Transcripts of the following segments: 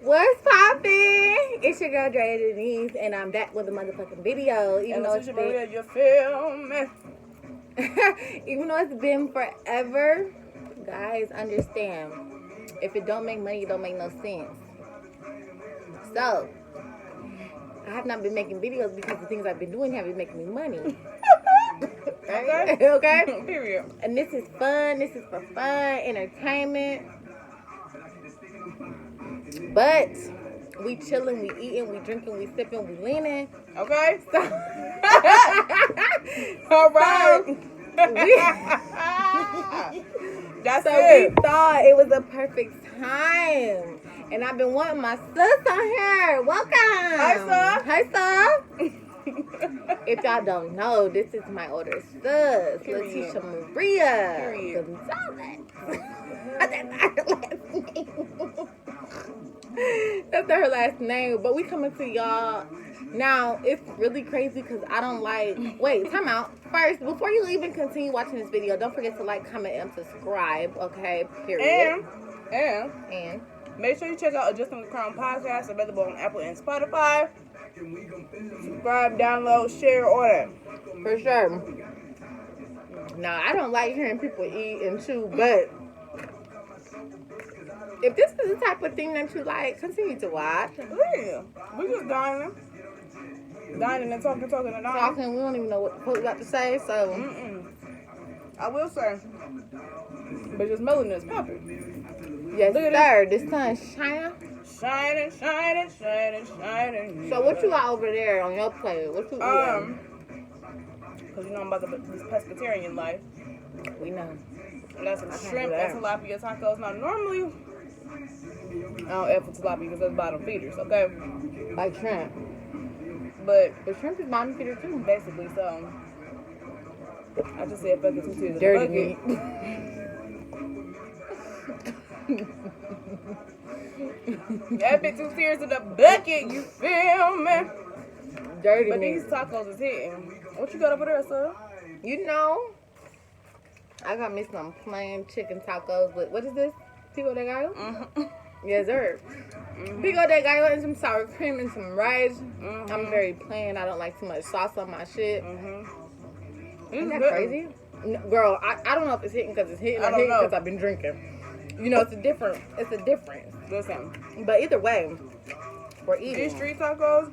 What's poppin'? It's your girl draya.denise, and I'm back with a motherfucking video. Even though LaTesia Maria, you feel me? Even though it's been forever, guys, understand. If it don't make money, it don't make no sense. So, I have not been making videos because the things I've been doing haven't been making me money. Okay. Okay? Period. And this is fun. This is for fun, entertainment. But we chilling, we eating, we drinking, we sipping, we leaning. Okay? So, All right. That's so it. we thought it was a perfect time. And I've been wanting my sis on here. Welcome. Hi, sis. Hi, sis. If y'all don't know, this is my older sis, Period. LaTesia Maria. Period. Gonzalez. That's her last name. That's her last name. But we coming to y'all. Now, it's really crazy because I don't like... Wait, time out. First, before you even continue watching this video, don't forget to like, comment, and subscribe, okay? Period. And make sure you check out Adjusting the Crown podcast, available on Apple and Spotify. Subscribe, download, share, all that. For sure. Now, I don't like hearing people eat and chew, but if this is the type of thing that you like, continue to watch. Yeah. We just dining. Dining and talking and dining. Talking, we don't even know what the fuck we got to say, so. I will say, but just melanin is popping. Yes, Look at sir. This sun shining. Shining, shining, shining, shining. So what you got over there on your plate? What you eating? Because you know I'm about this pescatarian life. We know. I got some I can't shrimp do that. and tilapia tacos. Now, normally, I don't eat for tilapia because that's bottom feeders, okay? Like shrimp. But But shrimp is bottom feeder too. basically, so I just said fuck it, 2 tears in Dirty the meat. bucket. That bit 2 tears in the bucket, you feel me? Dirty But meat. these tacos is hitting. What you got over there, sir? You know, I got me some plain chicken tacos with, what is this? Pico de gallo? Yes, sir. Pico de gallo and some sour cream and some rice. I'm very plain. I don't like too much sauce on my shit. Isn't that crazy? No, girl, I don't know if it's hitting because it's hitting I or don't hitting know. because I've been drinking. You know, it's a difference. Listen, But either way, we're eating. these street tacos,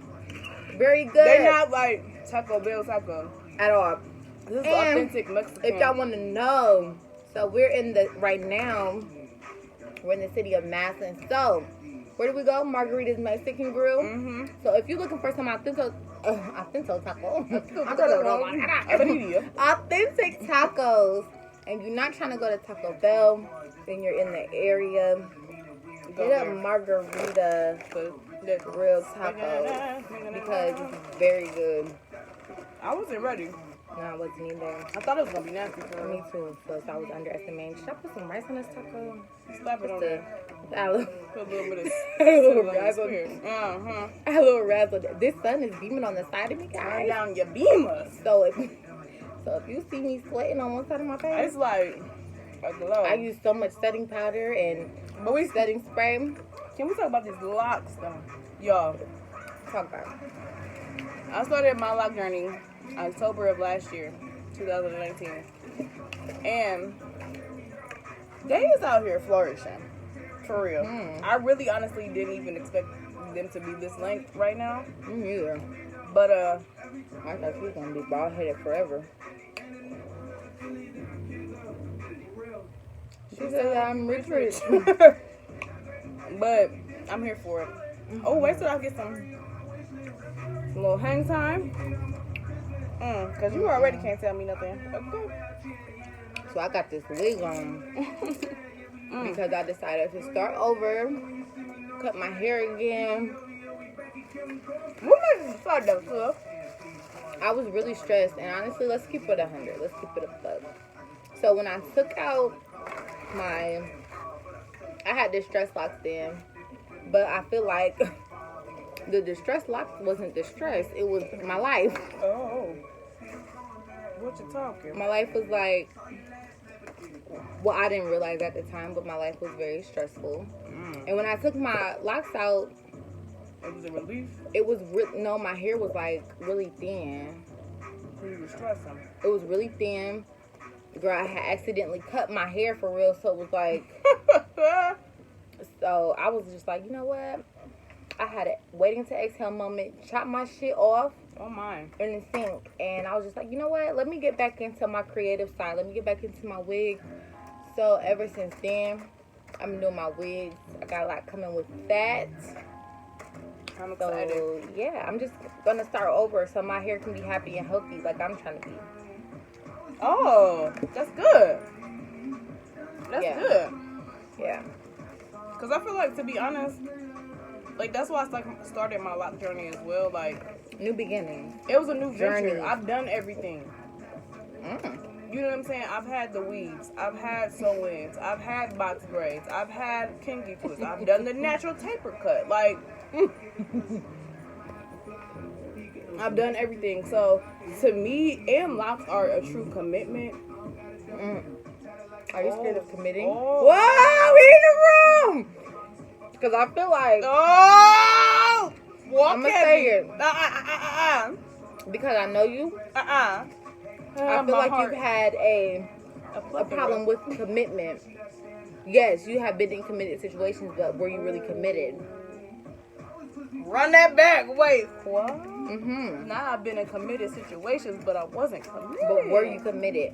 Very good. they're not like Taco Bell tacos. at all. This is And authentic Mexican. If y'all want to know, so we're in the, right now, we're in the city of Maslin. So, where do we go? Margarita's Mexican Grill. So, if you're looking for some authentic taco, authentic tacos, and you're not trying to go to Taco Bell, then you're in the area, get a Margarita Grill taco because it's very good. I wasn't ready. No, I wasn't either. I thought it was gonna be nasty for Me me. too. So I was underestimating. Should I put some rice on this taco? Slap it on there. Add a little, Put a little bit of add a little sizzle on your razzle. spear. Add a little razzle. This sun is beaming on the side of me, Turn guys. down your beamers. So if you see me sweating on one side of my face, It's like a glow. I use so much setting powder and setting spray. Can we talk about these locks though? Y'all, Talk about it. I started my lock journey October of last year, 2019. And they is out here flourishing. For real. I really honestly didn't even expect them to be this length right now. Me neither. I But thought she was gonna be bald headed forever. She said I'm rich. but I'm here for it. Oh, wait till I get some little hang time. Cause you already can't tell me nothing. Okay. So I got this wig on because I decided to start over, cut my hair again. What made you decide that stuff? I was really stressed, and honestly, let's keep it 100. Let's keep it a buck. So when I took out I had distress locks then, but I feel like the distress locks wasn't distress. It was my life. Oh. What you talking? My life was like Well, I didn't realize at the time, but my life was very stressful. And when I took my locks out, it was a relief. It was no, my hair was like really thin. You were stressing. It was really thin. Girl, I had accidentally cut my hair for real, so it was like. So I was just like, you know what? I had a waiting to exhale moment, chop my shit off. Oh my. In the sink, and I was just like, you know what? Let me get back into my creative side. Let me get back into my wig. So ever since then, I've been doing my wigs. I got a lot coming with that. I'm excited. So yeah, I'm just gonna start over so my hair can be happy and healthy like I'm trying to be. Oh, that's good. That's good. Yeah. Cause I feel like, to be honest, like that's why I started my lock journey as well. Like new beginnings. It was a new journey. venture. I've done everything. You know what I'm saying? I've had the weaves. I've had sew-ins. I've had box braids. I've had kinky twists. I've done the natural taper cut. Like, I've done everything. So, to me, and locks are a true commitment. Are you scared of committing? Oh. Whoa, we in the room! Because I feel like... Oh! I'm going to say it. Because I know you. I feel like you've had a problem with commitment. Yes, you have been in committed situations, but were you really committed? Run that back. Wait, what? Now I've been in committed situations, but I wasn't committed. But were you committed?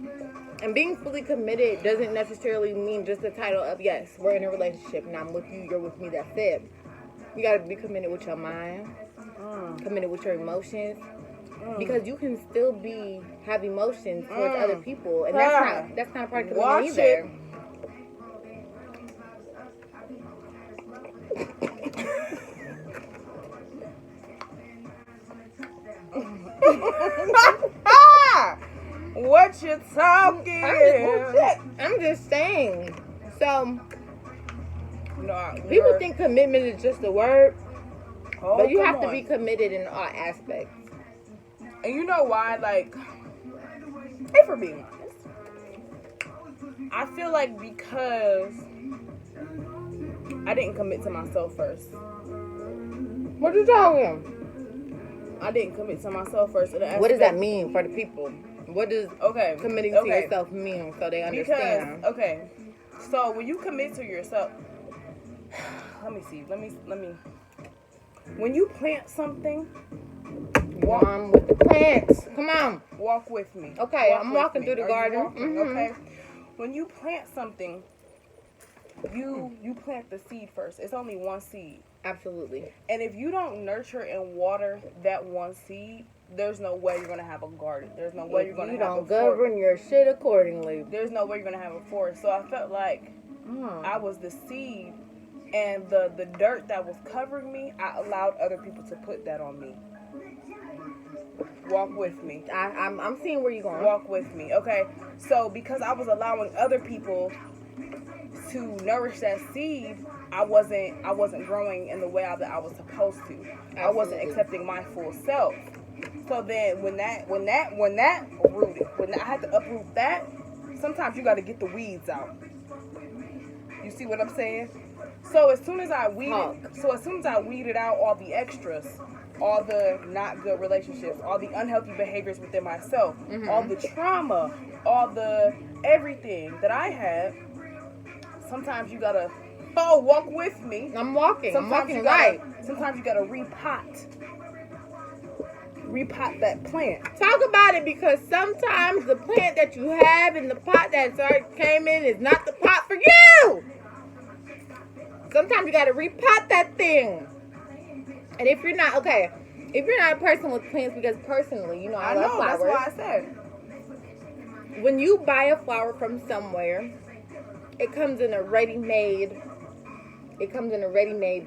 And being fully committed doesn't necessarily mean just the title of, yes, we're in a relationship and I'm with you, you're with me, that's it. You got to be committed with your mind, committed with your emotions. Because you can still have emotions towards other people, and that's not a part of commitment either. What you talking? I'm just saying. So no, people think commitment is just a word, but you have to be committed in all aspects. And you know why? Like, if we're being honest, I feel like because I didn't commit to myself first. What you talking? I didn't commit to myself first. What does that mean for the people? What does committing to yourself mean so they understand? Because, so when you commit to yourself, let me see. When you plant something, walk with the plants. Come on. Walk with me. Okay, I'm walking through the garden. Okay. When you plant something, you plant the seed first. It's only one seed. Absolutely. And if you don't nurture and water that one seed, there's no way you're gonna have a garden. There's no way you're gonna have a forest. You don't govern your shit accordingly. There's no way you're gonna have a forest. So I felt like I was the seed, and the dirt that was covering me, I allowed other people to put that on me. Walk with me. I'm seeing where you're going. Walk with me. Okay. So because I was allowing other people to nourish that seed, I wasn't growing in the way that I was supposed to. Absolutely. I wasn't accepting my full self. So then when that rooted, when I had to uproot that, sometimes you got to get the weeds out. You see what I'm saying? So as soon as I weeded out all the extras, all the not good relationships, all the unhealthy behaviors within myself, all the trauma, all the everything that I had, sometimes you gotta walk with me. I'm walking. Sometimes I'm walking sometimes you gotta repot that plant. Talk about it, because sometimes the plant that you have in the pot that came in is not the pot for you. Sometimes you gotta repot that thing. And if you're not a person with plants, because personally, I love flowers. That's why I said. When you buy a flower from somewhere, it comes in a ready-made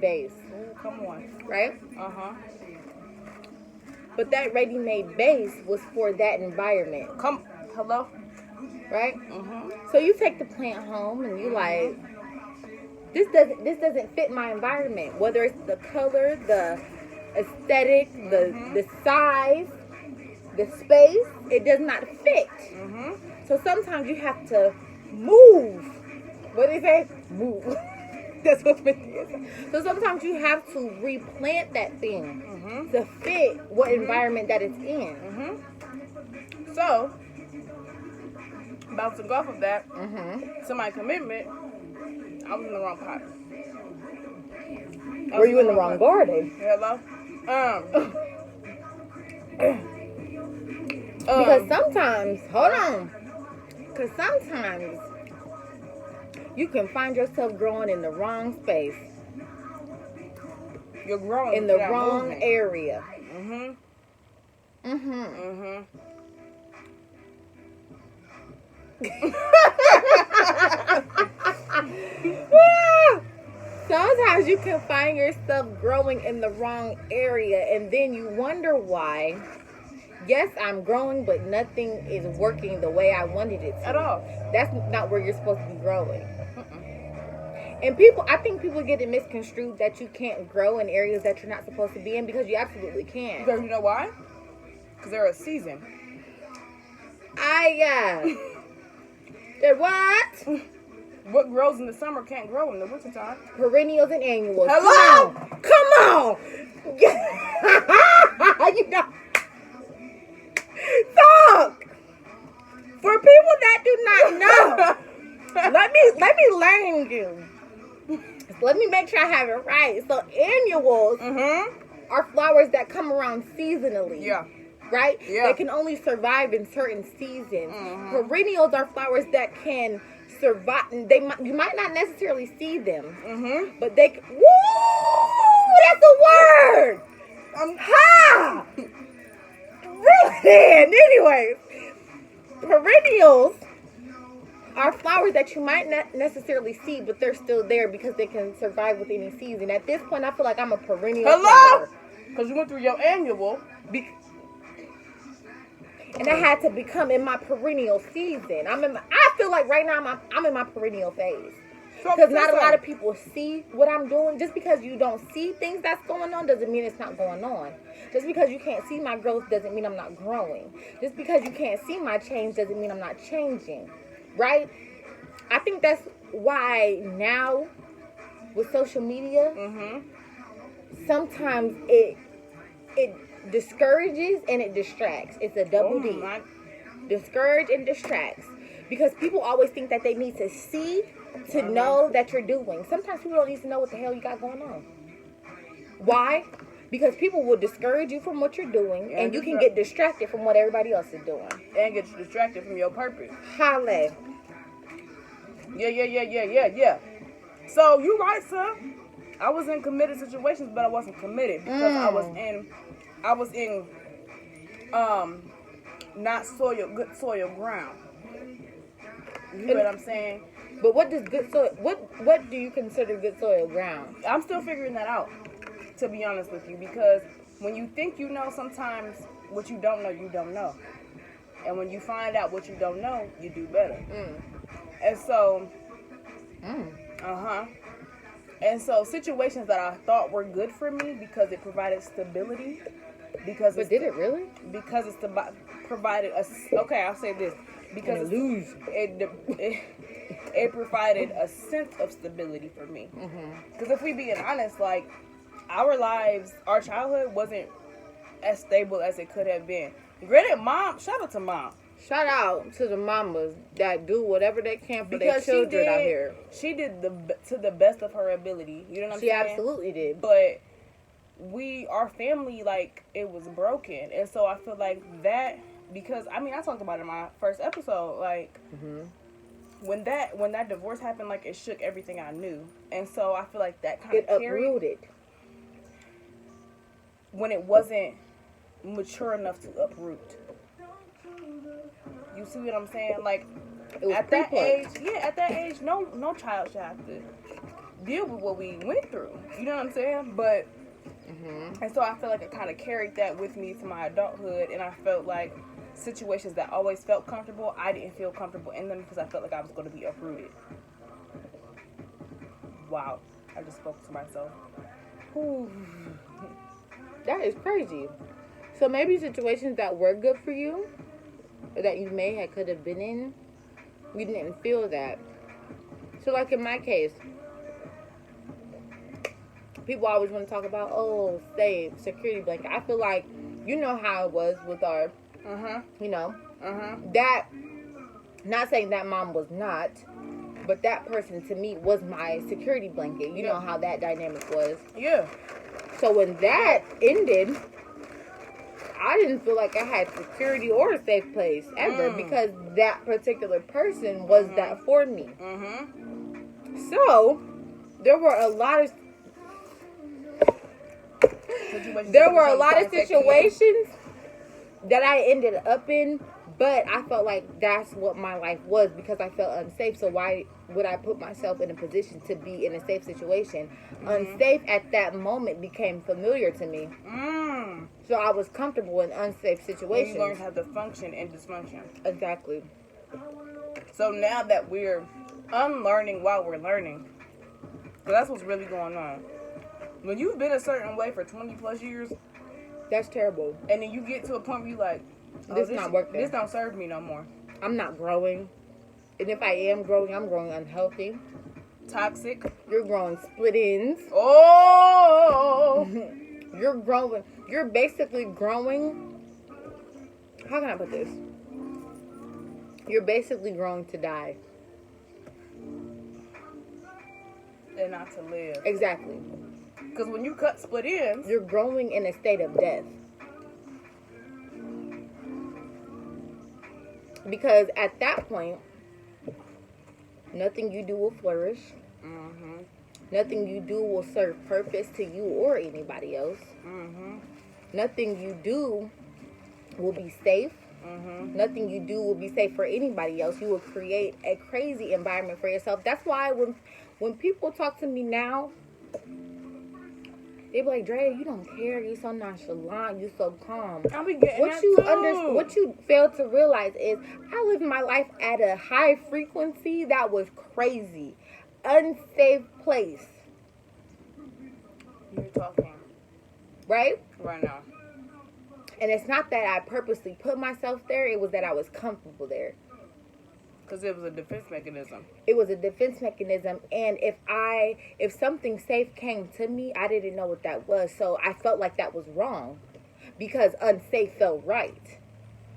base. Ooh, come on. Right? But that ready-made base was for that environment. Hello? Right? So you take the plant home and you like, this doesn't fit my environment. Whether it's the color, the aesthetic, the size, the space, it does not fit. So sometimes you have to move. What did he say? Move. That's what it is. So sometimes you have to replant that thing to fit what environment that it's in. So, bouncing off of that, to my commitment, I was in the wrong pot. Were you in the wrong garden? Hello? Because sometimes, hold on. Because sometimes you can find yourself growing in the wrong space. You're growing in the wrong area. Sometimes you can find yourself growing in the wrong area, and then you wonder why. Yes, I'm growing, but nothing is working the way I wanted it to. At all. That's not where you're supposed to be growing. And I think people get it misconstrued that you can't grow in areas that you're not supposed to be in, because you absolutely can. Because you know why? Because they're a season. They're what? What grows in the summer can't grow in the wintertime. Perennials and annuals. Hello? Come on. You know. Talk. For people that do not know, let me learn you. Let me make sure I have it right. So annuals are flowers that come around seasonally. Yeah. Right? Yeah. They can only survive in certain seasons. Perennials are flowers that can survive. You might not necessarily see them, but they. Woo! That's a word. Ha! Really? Anyways, perennials are flowers that you might not necessarily see, but they're still there because they can survive with any season. At this point, I feel like I'm a perennial flower. Because you went through your annual. And I had to become in my perennial season. I feel like right now I'm in my perennial phase. Because not a lot of people see what I'm doing. Just because you don't see things that's going on doesn't mean it's not going on. Just because you can't see my growth doesn't mean I'm not growing. Just because you can't see my change doesn't mean I'm not changing. Right? I think that's why now with social media, sometimes it discourages and it distracts. It's a double D. Discourage and distracts. Because people always think that they need to see to know that you're doing. Sometimes people don't need to know what the hell you got going on. Why? Because people will discourage you from what you're doing, and you can get distracted from what everybody else is doing. And get distracted from your purpose. Holla. Yeah. So, you right, sir. I was in committed situations, but I wasn't committed because I was in not good soil ground. You know what I'm saying? But what does good soil? What do you consider good soil ground? I'm still figuring that out, to be honest with you, because when you think you know, sometimes what you don't know, and when you find out what you don't know, you do better. And so, and so situations that I thought were good for me because it provided stability. But did it really? Because it's provided I'll say this. Because it provided a sense of stability for me. Because if we being honest, like, our childhood wasn't as stable as it could have been. Granted, shout out to mom. Shout out to the mamas that do whatever they can for their children out here. She did to the best of her ability. You know what I'm saying? She absolutely did. But our family, like, it was broken. And so I feel like that, because, I talked about it in my first episode, like, when that divorce happened, like, it shook everything I knew. And so I feel like that kind of uprooted. When it wasn't mature enough to uproot. You see what I'm saying? Like, at that age, no child should have to deal with what we went through. You know what I'm saying? But, and so I feel like I kind of carried that with me to my adulthood, and I felt like situations that always felt comfortable, I didn't feel comfortable in them because I felt like I was going to be uprooted. Wow. I just spoke to myself. Ooh. That is crazy. So maybe situations that were good for you, or that you could have been in, we didn't feel that. So, like in my case, people always want to talk about, oh, safe, security blanket. I feel like, you know how it was with our, you know, that, not saying that mom was not, but that person to me was my security blanket. You know how that dynamic was. Yeah. So when that ended, I didn't feel like I had security or a safe place ever because that particular person was that for me. So there were a lot of situations that I ended up in, but I felt like that's what my life was because I felt unsafe. So why would I put myself in a position to be in a safe situation? Unsafe at that moment became familiar to me. So I was comfortable in unsafe situations. You learn how to function in dysfunction. Exactly. So now that we're unlearning while we're learning, so that's what's really going on. When you've been a certain way for 20 plus years, that's terrible. And then you get to a point where you're like, this not working. This don't serve me no more. I'm not growing. And if I am growing, I'm growing unhealthy. Toxic. You're growing split ends. Oh! You're growing. You're basically growing. How can I put this? You're basically growing to die. And not to live. Exactly. Because when you cut split ends, you're growing in a state of death. Because at that point, nothing you do will flourish. Nothing you do will serve purpose to you or anybody else. Nothing you do will be safe. Nothing you do will be safe for anybody else. You will create a crazy environment for yourself. That's why when people talk to me now, they be like, Dre, you don't care. You so nonchalant. You so calm. I'll be getting What you fail to realize is I lived my life at a high frequency that was crazy. Unsafe place. You're talking. Right? Right now. And it's not that I purposely put myself there. It was that I was comfortable there. Because it was a defense mechanism. It was a defense mechanism. And if something safe came to me, I didn't know what that was. So I felt like that was wrong. Because unsafe felt right.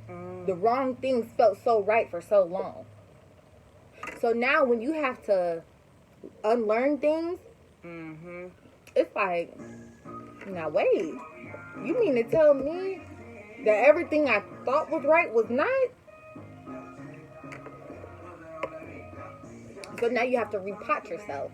The wrong things felt so right for so long. So now when you have to unlearn things, it's like, now wait. You mean to tell me that everything I thought was right was not? So now you have to repot yourself.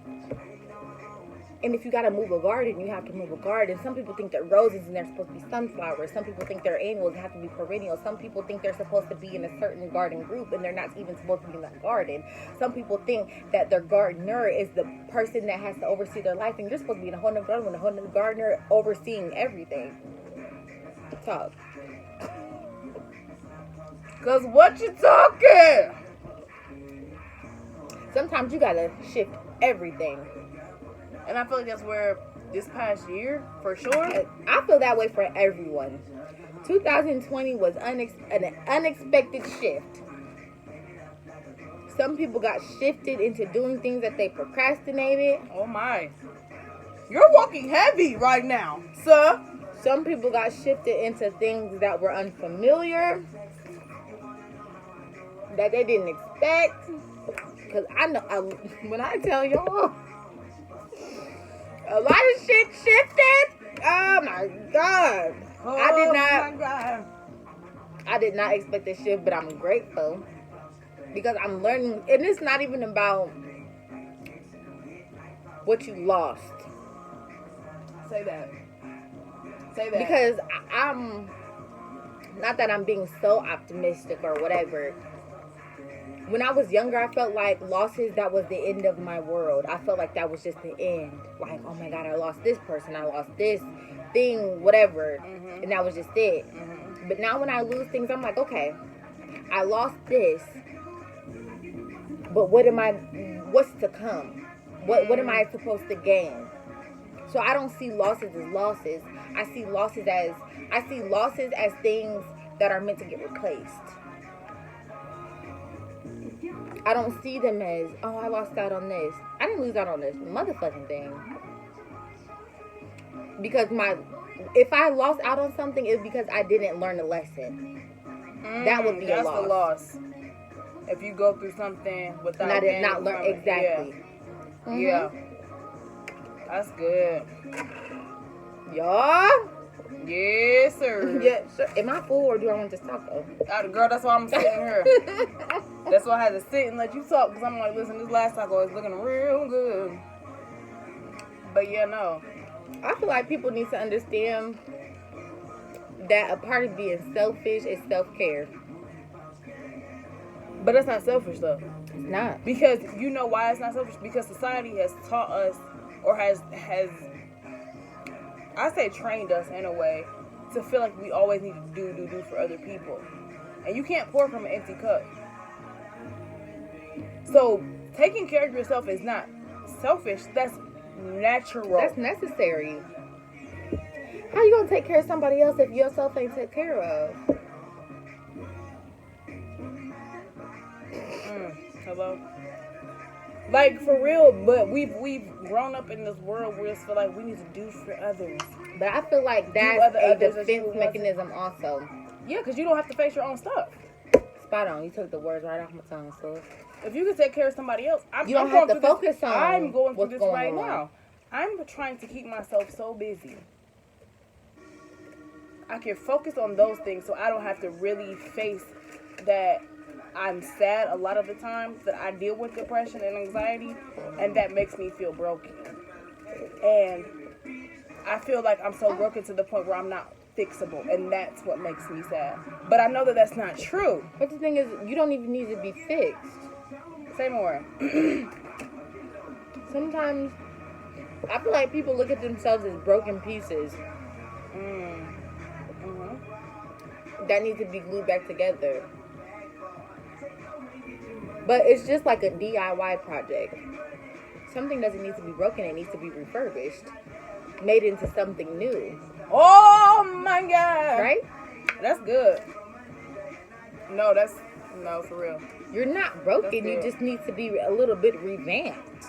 And if you got to move a garden, you have to move a garden. Some people think they're roses and they're supposed to be sunflowers. Some people think they're annuals and have to be perennials. Some people think they're supposed to be in a certain garden group and they're not even supposed to be in that garden. Some people think that their gardener is the person that has to oversee their life, and you're supposed to be in a whole nother garden with a whole nother gardener overseeing everything. Talk. Cause what you talking? Sometimes you gotta shift everything. And I feel like that's where this past year, for sure. I feel that way for everyone. 2020 was an unexpected shift. Some people got shifted into doing things that they procrastinated. Oh my. You're walking heavy right now, sir. Some people got shifted into things that were unfamiliar, that they didn't expect. Because I know, when I tell y'all, a lot of shit shifted. Oh my God. Oh, I did not expect this shift, but I'm grateful. Because I'm learning, and it's not even about what you lost. Say that. Because I'm, not that I'm being so optimistic or whatever. When I was younger, I felt like losses, that was the end of my world. I felt like that was just the end. Like, oh my God, I lost this person. I lost this thing, whatever. And that was just it. But now when I lose things, I'm like, okay, I lost this. But what's to come? What am I supposed to gain? So I don't see losses as losses. I see losses as things that are meant to get replaced. I don't see them as, oh, I lost out on this. I didn't lose out on this motherfucking thing. Because if I lost out on something, it's because I didn't learn the lesson. That would be a loss. That's the loss. If you go through something without and I did not learn exactly. Yeah. Mm-hmm. Yeah. That's good. Y'all? Yes, sir. Yeah, sure. Am I full or do I want to talk though? Girl, that's why I'm sitting here. That's why I had to sit and let you talk, because I'm like, listen, this last taco is looking real good. But yeah, no. I feel like people need to understand that a part of being selfish is self-care. But that's not selfish though. It's not. Because you know why it's not selfish? Because society has taught us, or has I say trained us in a way, to feel like we always need to do for other people. And you can't pour from an empty cup. So taking care of yourself is not selfish. That's natural. That's necessary. How you gonna take care of somebody else if yourself ain't taken care of? Hello? Like, for real, but we've grown up in this world where we just feel like we need to do for others. But I feel like that's a defense mechanism also. Yeah, because you don't have to face your own stuff. Spot on. You took the words right off my tongue, so. If you can take care of somebody else, you don't have to focus on I'm going through what's this going right on. now. I'm trying to keep myself so busy. I can focus on those things so I don't have to really face that I'm sad a lot of the times, that I deal with depression and anxiety, and that makes me feel broken. And I feel like I'm so broken to the point where I'm not fixable, and that's what makes me sad. But I know that that's not true. But the thing is, you don't even need to be fixed. Say more. Sometimes I feel like people look at themselves as broken pieces that need to be glued back together. But it's just like a DIY project. Something doesn't need to be broken, it needs to be refurbished, made into something new. Oh my God. Right? That's good. No, for real. You're not broken, you just need to be a little bit revamped.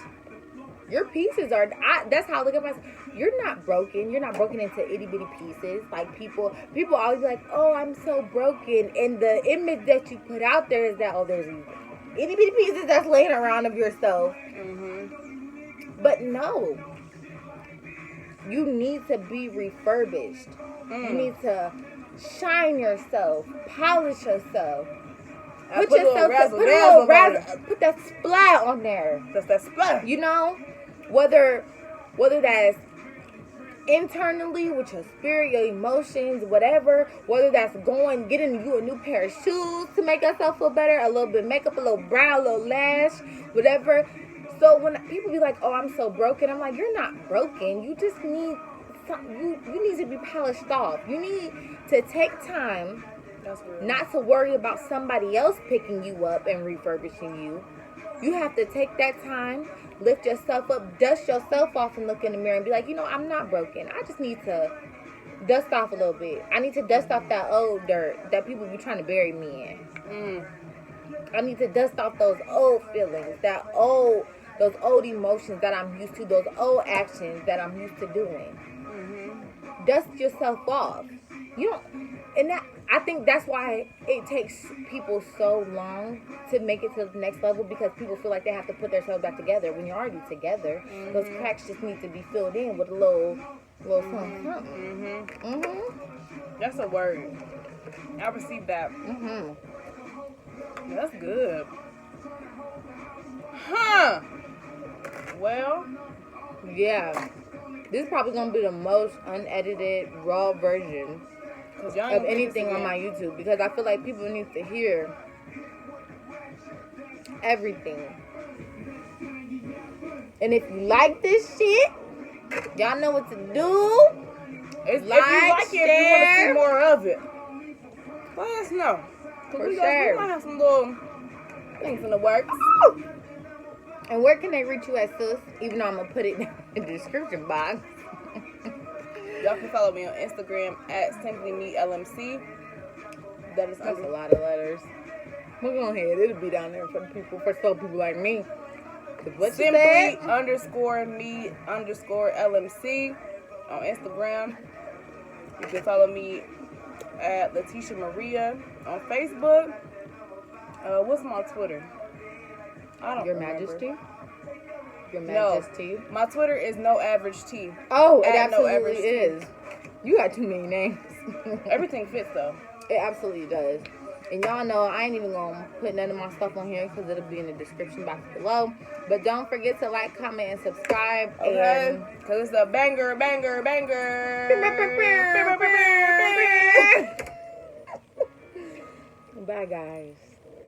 Your pieces are, that's how I look at myself. You're not broken. You're not broken into itty bitty pieces. Like people always be like, oh, I'm so broken. And the image that you put out there is that, oh, there's itty bitty pieces that's laying around of yourself. Mm-hmm. But no. You need to be refurbished. You need to shine yourself, polish yourself. Put that splat on there. That's that splat. You know, whether that's internally with your spirit, your emotions, whatever. Whether that's getting you a new pair of shoes to make yourself feel better, a little bit of makeup, a little brow, a little lash, whatever. So when people be like, "Oh, I'm so broken," I'm like, "You're not broken. You just need you need to be polished off. You need to take time." Not to worry about somebody else picking you up and refurbishing you. You have to take that time, lift yourself up, dust yourself off, and look in the mirror and be like, I'm not broken. I just need to dust off a little bit. I need to dust off that old dirt that people be trying to bury me in. I need to dust off those old feelings, those old emotions that I'm used to, those old actions that I'm used to doing. Dust yourself off. I think that's why it takes people so long to make it to the next level, because people feel like they have to put themselves back together. When you're already together, those cracks just need to be filled in with a little something. That's a word. I received that. That's good. Huh. Well. Yeah. This is probably going to be the most unedited, raw version of anything on my YouTube, because I feel like people need to hear everything. And if you like this shit, y'all know what to do. If you like it, if you want to see more of it, let us know. For we sure. might have some little things in the works. And where can they reach you at, sis? Even though I'm going to put it in the description box. Y'all can follow me on Instagram at SimplyMeLMC. That's a lot of letters. We'll go ahead. It'll be down there for the people, for slow people like me. What Simply _me_LMC on Instagram. You can follow me at LaTesia Maria on Facebook. What's my Twitter? I don't Your remember. Majesty? Your Majesty? No, my Twitter is No Average T. Oh, it At No absolutely Average T. is. You got too many names. Everything fits though. It absolutely does. And y'all know I ain't even gonna put none of my stuff on here because it'll be in the description box below. But don't forget to like, comment, and subscribe. Okay? Because it's a banger, banger, banger. Bye, guys.